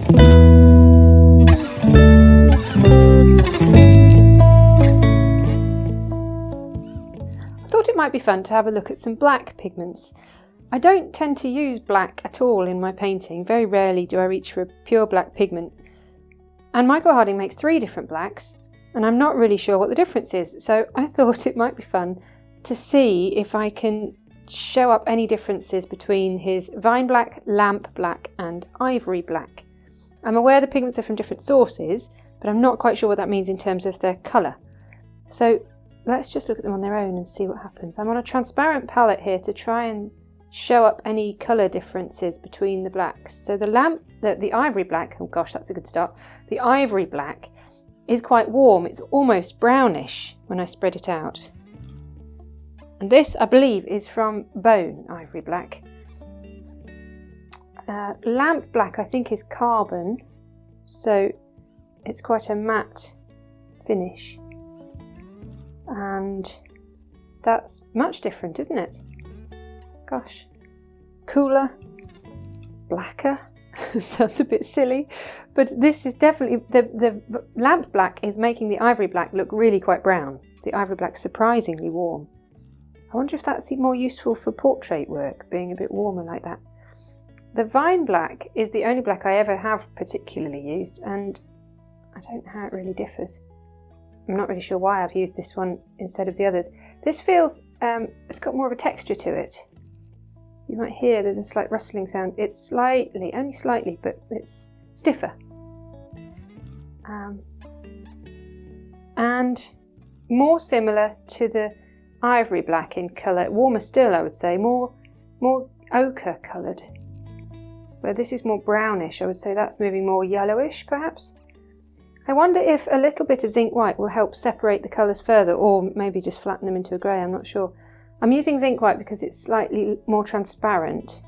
I thought it might be fun to have a look at some black pigments. I don't tend to use black at all in my painting. Very rarely do I reach for a pure black pigment. And Michael Harding makes 3 different blacks, and I'm not really sure what the difference is, so I thought it might be fun to see if I can show up any differences between his Vine Black, Lamp Black and Ivory Black. I'm aware the pigments are from different sources, but I'm not quite sure what that means in terms of their colour. So let's just look at them on their own and see what happens. I'm on a transparent palette here to try and show up any colour differences between the blacks. So the Ivory Black, oh gosh, that's a good start. The Ivory Black is quite warm. It's almost brownish when I spread it out. And this, I believe, is from Bone Ivory Black. Lamp Black, I think, is carbon, so it's quite a matte finish. And that's much different, isn't it? Gosh. Cooler, blacker. Sounds a bit silly, but this is definitely, the Lamp Black is making the Ivory Black look really quite brown. The Ivory Black's surprisingly warm. I wonder if that's more useful for portrait work, being a bit warmer like that. The Vine Black is the only black I ever have particularly used, and I don't know how it really differs. I'm not really sure why I've used this one instead of the others. This feels, it's got more of a texture to it. You might hear there's a slight rustling sound. It's slightly, only slightly, but it's stiffer. And more similar to the Ivory Black in colour, warmer still I would say, more ochre coloured. Where this is more brownish, I would say that's moving more yellowish perhaps. I wonder if a little bit of zinc white will help separate the colours further, or maybe just flatten them into a grey, I'm not sure. I'm using zinc white because it's slightly more transparent,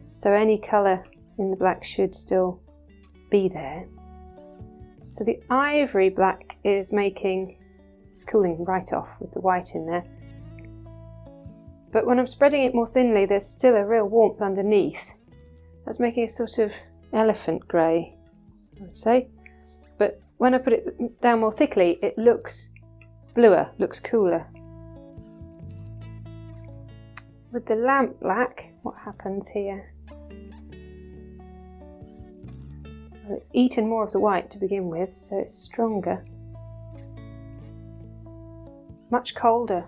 so any colour in the black should still be there. So the Ivory Black is it's cooling right off with the white in there. But when I'm spreading it more thinly, there's still a real warmth underneath. That's making a sort of elephant grey, I would say. But when I put it down more thickly, it looks bluer, looks cooler. With the Lamp Black, what happens here? Well, it's eaten more of the white to begin with, so it's stronger. Much colder,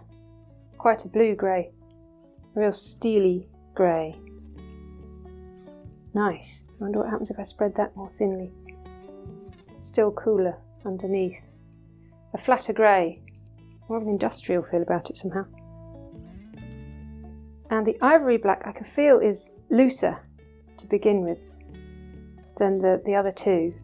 quite a blue grey, a real steely grey. Nice. I wonder what happens if I spread that more thinly. Still cooler underneath. A flatter grey, more of an industrial feel about it somehow. And the Ivory Black I can feel is looser to begin with than the other two.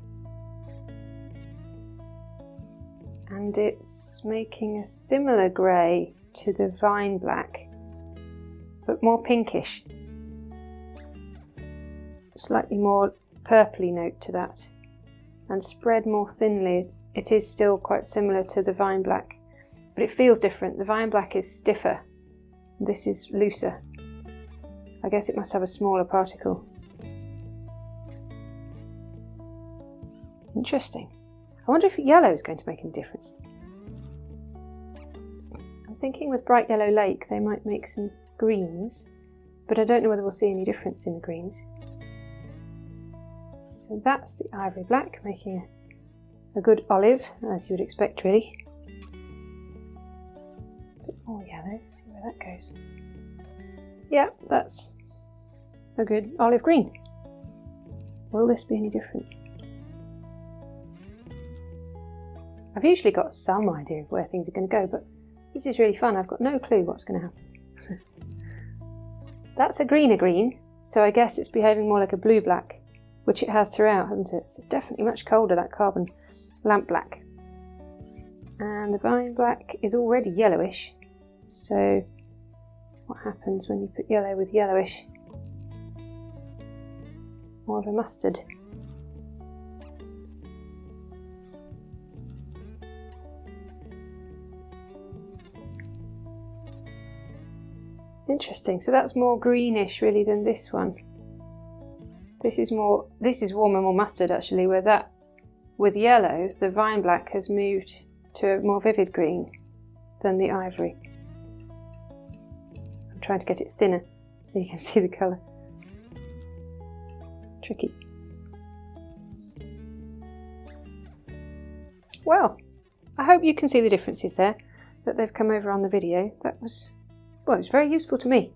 And it's making a similar grey to the Vine Black, but more pinkish. Slightly more purpley note to that. And spread more thinly, it is still quite similar to the Vine Black, but it feels different. The Vine Black is stiffer, this is looser. I guess it must have a smaller particle. Interesting. I wonder if yellow is going to make any difference. I'm thinking with Bright Yellow Lake they might make some greens, but I don't know whether we'll see any difference in the greens. So that's the Ivory Black, making a good olive, as you would expect really. A bit more yellow, see where that goes. Yeah, that's a good olive green. Will this be any different? I've usually got some idea of where things are going to go, but this is really fun. I've got no clue what's going to happen. That's a greener green, so I guess it's behaving more like a blue-black, which it has throughout, hasn't it? So it's definitely much colder, that carbon Lamp Black. And the Vine Black is already yellowish, so what happens when you put yellow with yellowish? More of a mustard. Interesting, so that's more greenish really than this one. This is warm and more mustard actually, where that with yellow, the vine black has moved to a more vivid green than the ivory. I'm trying to get it thinner so you can see the colour. Tricky. Well, I hope you can see the differences there, that they've come over on the video. That was, well, it was very useful to me.